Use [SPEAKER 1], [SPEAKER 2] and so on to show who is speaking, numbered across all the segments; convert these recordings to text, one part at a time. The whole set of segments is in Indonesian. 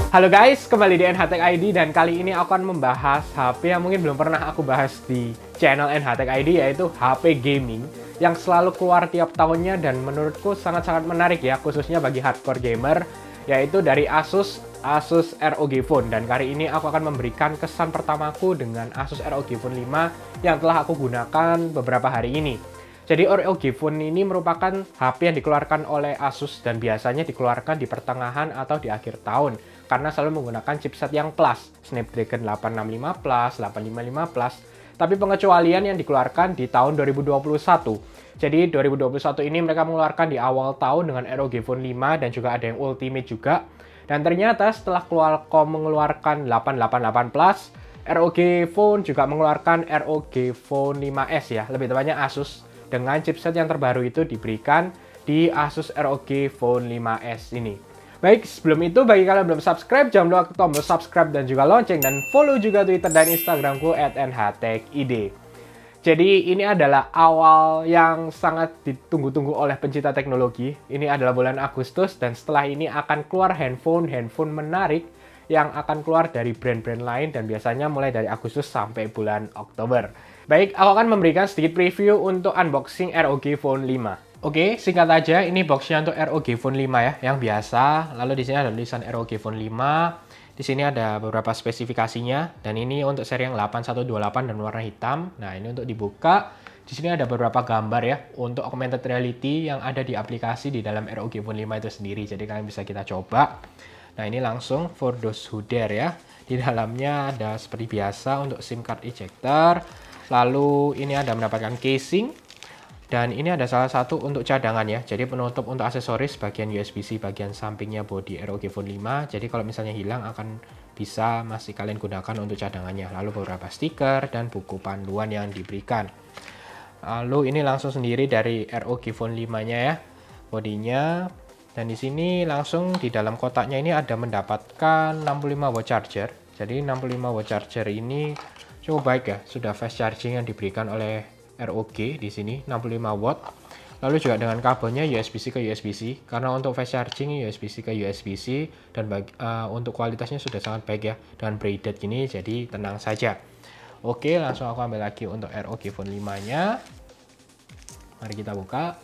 [SPEAKER 1] Halo guys, kembali di NH Tech ID dan kali ini aku akan membahas HP yang mungkin belum pernah aku bahas di channel NH Tech ID, yaitu HP gaming yang selalu keluar tiap tahunnya dan menurutku sangat-sangat menarik ya, khususnya bagi hardcore gamer, yaitu dari Asus ROG Phone. Dan kali ini aku akan memberikan kesan pertamaku dengan Asus ROG Phone 5 yang telah aku gunakan beberapa hari ini. Jadi ROG Phone ini merupakan HP yang dikeluarkan oleh Asus dan biasanya dikeluarkan di pertengahan atau di akhir tahun karena selalu menggunakan chipset yang Plus, Snapdragon 865 Plus, 855 Plus. Tapi pengecualian yang dikeluarkan di tahun 2021. Jadi 2021 ini mereka mengeluarkan di awal tahun dengan ROG Phone 5 dan juga ada yang Ultimate juga. Dan ternyata setelah Qualcomm mengeluarkan 888 Plus, ROG Phone juga mengeluarkan ROG Phone 5S ya, lebih tepatnya Asus. Dengan chipset yang terbaru itu diberikan di Asus ROG Phone 5S ini. Baik, sebelum itu bagi kalian yang belum subscribe, jangan lupa klik tombol subscribe dan juga lonceng, dan follow juga Twitter dan Instagramku @nhtechid. Jadi ini adalah awal yang sangat ditunggu-tunggu oleh pencinta teknologi. Ini adalah bulan Agustus dan setelah ini akan keluar handphone menarik yang akan keluar dari brand-brand lain dan biasanya mulai dari Agustus sampai bulan Oktober. Baik, aku akan memberikan sedikit preview untuk unboxing ROG Phone 5. Oke, singkat aja, ini boxnya untuk ROG Phone 5 ya, yang biasa. Lalu di sini ada tulisan ROG Phone 5. Di sini ada beberapa spesifikasinya, dan ini untuk seri yang 8128 dan warna hitam. Nah, ini untuk dibuka. Di sini ada beberapa gambar ya, untuk augmented reality yang ada di aplikasi di dalam ROG Phone 5 itu sendiri. Jadi kalian bisa kita coba. Nah, ini langsung for those who dare ya. Di dalamnya ada seperti biasa untuk SIM card ejector. Lalu ini ada mendapatkan casing. Dan ini ada salah satu untuk cadangan ya. Jadi penutup untuk aksesoris bagian USB-C bagian sampingnya bodi ROG Phone 5. Jadi kalau misalnya hilang akan bisa masih kalian gunakan untuk cadangannya. Lalu beberapa stiker dan buku panduan yang diberikan. Lalu ini langsung sendiri dari ROG Phone 5-nya ya. Bodinya. Dan di sini langsung di dalam kotaknya ini ada mendapatkan 65 watt charger. Jadi 65 watt charger ini cukup baik ya. Sudah fast charging yang diberikan oleh ROG di sini 65 watt. Lalu juga dengan kabelnya USB-C ke USB-C. Karena untuk fast charging USB-C ke USB-C dan untuk kualitasnya sudah sangat baik ya dengan braided gini, jadi tenang saja. Oke, langsung aku ambil lagi untuk ROG Phone 5-nya. Mari kita buka.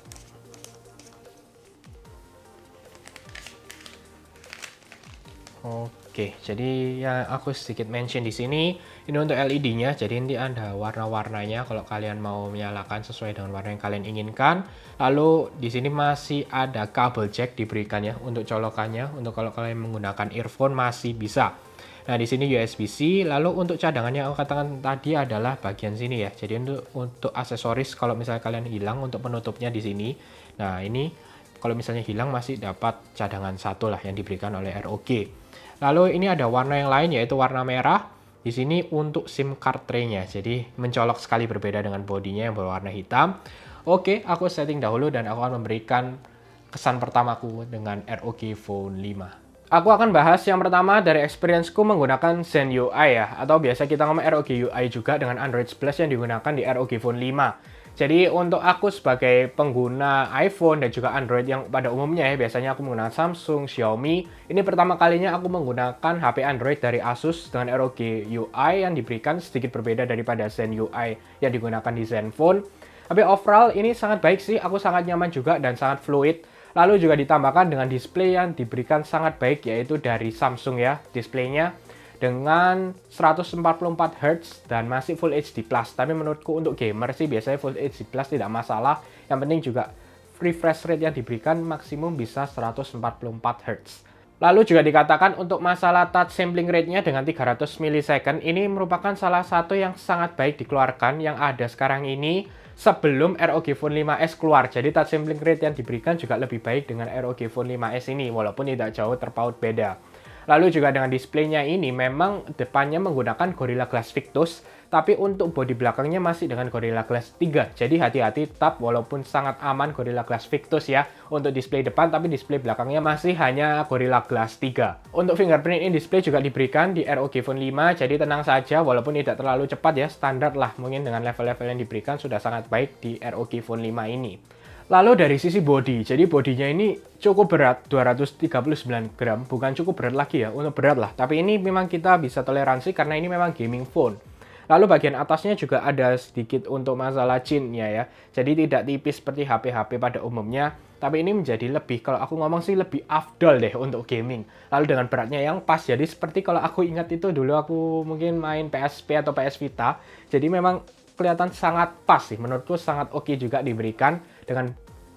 [SPEAKER 1] Oke, jadi yang aku sedikit mention di sini, ini untuk LED-nya. Jadi ini ada warna-warnanya kalau kalian mau menyalakan sesuai dengan warna yang kalian inginkan. Lalu di sini masih ada kabel jack diberikan ya untuk colokannya. Untuk kalau kalian menggunakan earphone masih bisa. Nah, di sini USB-C. Lalu untuk cadangannya yang aku katakan tadi adalah bagian sini ya. Jadi untuk aksesoris kalau misalnya kalian hilang untuk penutupnya di sini. Nah, ini kalau misalnya hilang masih dapat cadangan satu lah yang diberikan oleh ROG. Lalu ini ada warna yang lain yaitu warna merah. Di sini untuk SIM card tray-nya. Jadi mencolok sekali berbeda dengan bodinya yang berwarna hitam. Oke, aku setting dahulu dan aku akan memberikan kesan pertamaku dengan ROG Phone 5. Aku akan bahas yang pertama dari experience-ku menggunakan Zen UI ya, atau biasa kita ngomong ROG UI juga dengan Android 11 yang digunakan di ROG Phone 5. Jadi untuk aku sebagai pengguna iPhone dan juga Android yang pada umumnya ya, biasanya aku menggunakan Samsung, Xiaomi. Ini pertama kalinya aku menggunakan HP Android dari Asus dengan ROG UI yang diberikan sedikit berbeda daripada Zen UI yang digunakan di Zenfone. Tapi overall ini sangat baik sih, aku sangat nyaman juga dan sangat fluid. Lalu juga ditambahkan dengan display yang diberikan sangat baik yaitu dari Samsung ya, displaynya dengan 144 Hz dan masih Full HD+. Tapi menurutku untuk gamer sih biasanya Full HD+ tidak masalah. Yang penting juga refresh rate yang diberikan maksimum bisa 144 Hz. Lalu juga dikatakan untuk masalah touch sampling rate-nya dengan 300 ms ini merupakan salah satu yang sangat baik dikeluarkan yang ada sekarang ini sebelum ROG Phone 5S keluar. Jadi touch sampling rate yang diberikan juga lebih baik dengan ROG Phone 5S ini walaupun tidak jauh terpaut beda. Lalu juga dengan displaynya ini memang depannya menggunakan Gorilla Glass Victus, tapi untuk bodi belakangnya masih dengan Gorilla Glass 3. Jadi hati-hati tetap walaupun sangat aman Gorilla Glass Victus ya untuk display depan, tapi display belakangnya masih hanya Gorilla Glass 3. Untuk fingerprint in display juga diberikan di ROG Phone 5, jadi tenang saja walaupun tidak terlalu cepat ya, standar lah mungkin dengan level-level yang diberikan sudah sangat baik di ROG Phone 5 ini. Lalu dari sisi body, jadi bodinya ini cukup berat, 239 gram, bukan cukup berat lagi ya, untuk berat lah. Tapi ini memang kita bisa toleransi karena ini memang gaming phone. Lalu bagian atasnya juga ada sedikit untuk masalah chinnya ya. Jadi tidak tipis seperti HP-HP pada umumnya, tapi ini menjadi lebih, kalau aku ngomong sih lebih afdol deh untuk gaming. Lalu dengan beratnya yang pas, jadi seperti kalau aku ingat itu dulu aku mungkin main PSP atau PS Vita, jadi memang kelihatan sangat pas sih, menurutku sangat oke juga diberikan dengan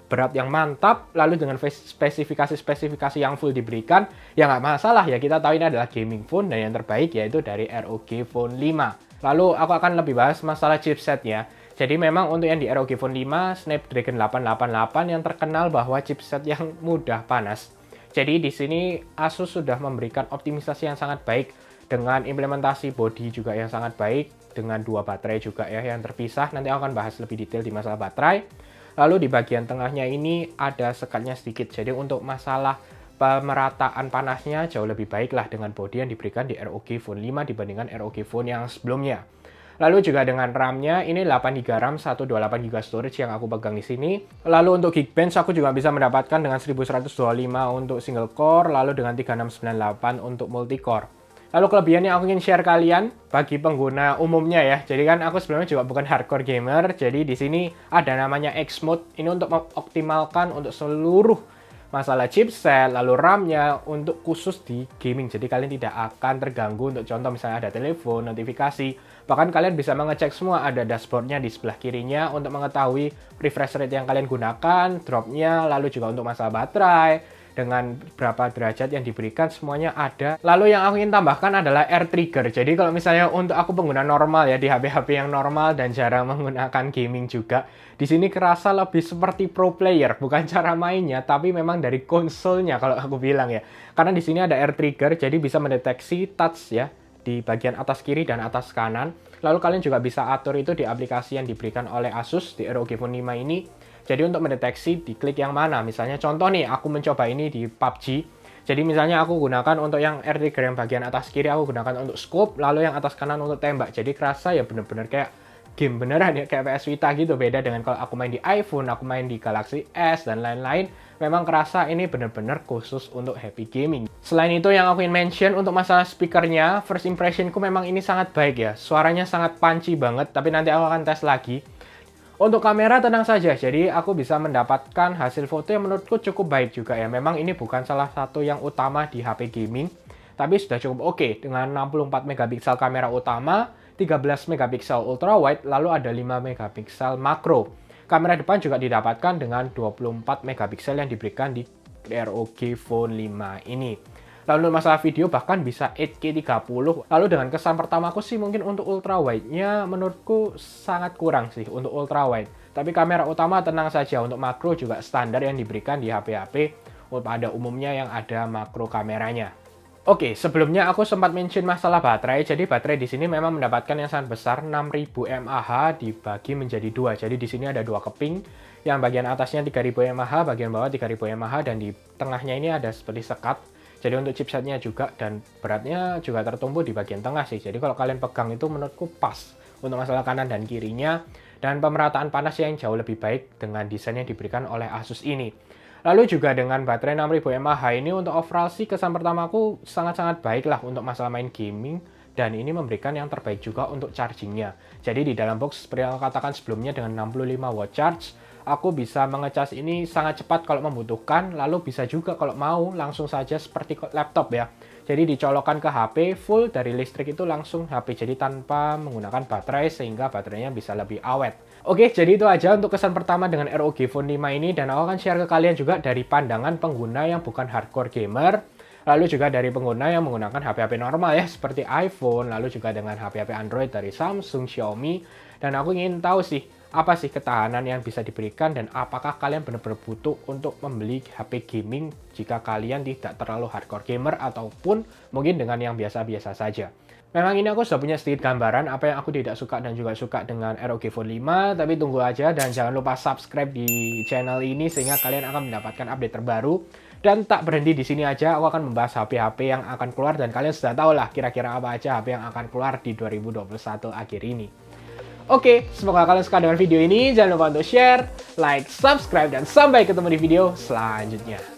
[SPEAKER 1] berat yang mantap, lalu dengan spesifikasi-spesifikasi yang full diberikan, ya nggak masalah ya, kita tahu ini adalah gaming phone dan yang terbaik yaitu dari ROG Phone 5. Lalu aku akan lebih bahas masalah chipsetnya. Jadi memang untuk yang di ROG Phone 5, Snapdragon 888 yang terkenal bahwa chipset yang mudah panas. Jadi di sini Asus sudah memberikan optimisasi yang sangat baik dengan implementasi body juga yang sangat baik, dengan 2 baterai juga ya yang terpisah. Nanti aku akan bahas lebih detail di masalah baterai. Lalu di bagian tengahnya ini ada sekatnya sedikit. Jadi untuk masalah pemerataan panasnya jauh lebih baik lah dengan body yang diberikan di ROG Phone 5 dibandingkan ROG Phone yang sebelumnya. Lalu juga dengan RAM-nya, ini 8GB RAM, 128GB storage yang aku pegang di sini. Lalu untuk Geekbench aku juga bisa mendapatkan dengan 1125 untuk single core, lalu dengan 3698 untuk multi core. Lalu kelebihannya aku ingin share kalian bagi pengguna umumnya ya. Jadi kan aku sebenarnya juga bukan hardcore gamer. Jadi di sini ada namanya X Mode. Ini untuk mengoptimalkan untuk seluruh masalah chipset, lalu RAM-nya untuk khusus di gaming. Jadi kalian tidak akan terganggu untuk contoh misalnya ada telepon, notifikasi. Bahkan kalian bisa mengecek semua, ada dashboard-nya di sebelah kirinya untuk mengetahui refresh rate yang kalian gunakan, drop-nya, lalu juga untuk masalah baterai, dengan berapa derajat yang diberikan semuanya ada. Lalu yang aku ingin tambahkan adalah air trigger. Jadi kalau misalnya untuk aku pengguna normal ya, di HP-HP yang normal dan jarang menggunakan gaming juga, di sini kerasa lebih seperti pro player, bukan cara mainnya, tapi memang dari konsolnya kalau aku bilang ya. Karena di sini ada air trigger, jadi bisa mendeteksi touch ya di bagian atas kiri dan atas kanan. Lalu kalian juga bisa atur itu di aplikasi yang diberikan oleh Asus di ROG Phone 5 ini. Jadi untuk mendeteksi di klik yang mana, misalnya contoh nih, aku mencoba ini di PUBG. Jadi misalnya aku gunakan untuk yang air trigger yang bagian atas kiri, aku gunakan untuk scope, lalu yang atas kanan untuk tembak. Jadi kerasa ya bener-bener kayak game beneran ya, kayak PS Vita gitu. Beda dengan kalau aku main di iPhone, aku main di Galaxy S, dan lain-lain. Memang kerasa ini bener-bener khusus untuk happy gaming. Selain itu yang aku ingin mention untuk masalah speakernya, first impressionku memang ini sangat baik ya. Suaranya sangat punchy banget, tapi nanti aku akan tes lagi. Untuk kamera tenang saja, jadi aku bisa mendapatkan hasil foto yang menurutku cukup baik juga ya. Memang ini bukan salah satu yang utama di HP gaming, tapi sudah cukup oke dengan 64 megapiksel kamera utama, 13 megapiksel ultrawide, lalu ada 5 megapiksel makro. Kamera depan juga didapatkan dengan 24 megapiksel yang diberikan di ROG Phone 5 ini. Lalu masalah video bahkan bisa 8K 30. Lalu dengan kesan pertamaku sih mungkin untuk ultrawide-nya menurutku sangat kurang sih untuk ultrawide. Tapi kamera utama tenang saja, untuk makro juga standar yang diberikan di HP-HP pada umumnya yang ada makro kameranya. Oke, sebelumnya aku sempat mention masalah baterai. Jadi baterai di sini memang mendapatkan yang sangat besar, 6000 mAh dibagi menjadi dua. Jadi di sini ada dua keping. Yang bagian atasnya 3000 mAh, bagian bawah 3000 mAh, dan di tengahnya ini ada seperti sekat. Jadi untuk chipsetnya juga, dan beratnya juga tertumpu di bagian tengah sih. Jadi kalau kalian pegang itu menurutku pas untuk masalah kanan dan kirinya. Dan pemerataan panas yang jauh lebih baik dengan desain yang diberikan oleh Asus ini. Lalu juga dengan baterai 6000 mAh ini untuk overall sih kesan pertamaku sangat-sangat baik lah untuk masalah main gaming. Dan ini memberikan yang terbaik juga untuk chargingnya. Jadi di dalam box seperti yang aku katakan sebelumnya dengan 65 watt charge, aku bisa mengecas ini sangat cepat kalau membutuhkan, lalu bisa juga kalau mau langsung saja seperti laptop ya. Jadi dicolokkan ke HP full dari listrik itu langsung HP, jadi tanpa menggunakan baterai sehingga baterainya bisa lebih awet. Oke, jadi itu aja untuk kesan pertama dengan ROG Phone 5 ini, dan aku akan share ke kalian juga dari pandangan pengguna yang bukan hardcore gamer, lalu juga dari pengguna yang menggunakan HP-HP normal ya, seperti iPhone, lalu juga dengan HP-HP Android dari Samsung, Xiaomi, dan aku ingin tahu sih, apa sih ketahanan yang bisa diberikan dan apakah kalian benar-benar butuh untuk membeli HP gaming jika kalian tidak terlalu hardcore gamer ataupun mungkin dengan yang biasa-biasa saja. Memang ini aku sudah punya sedikit gambaran apa yang aku tidak suka dan juga suka dengan ROG Phone 5, tapi tunggu aja dan jangan lupa subscribe di channel ini sehingga kalian akan mendapatkan update terbaru. Dan tak berhenti di sini aja, aku akan membahas HP-HP yang akan keluar dan kalian sudah tahu lah kira-kira apa aja HP yang akan keluar di 2021 akhir ini. Oke, semoga kalian suka dengan video ini. Jangan lupa untuk share, like, subscribe, dan sampai ketemu di video selanjutnya.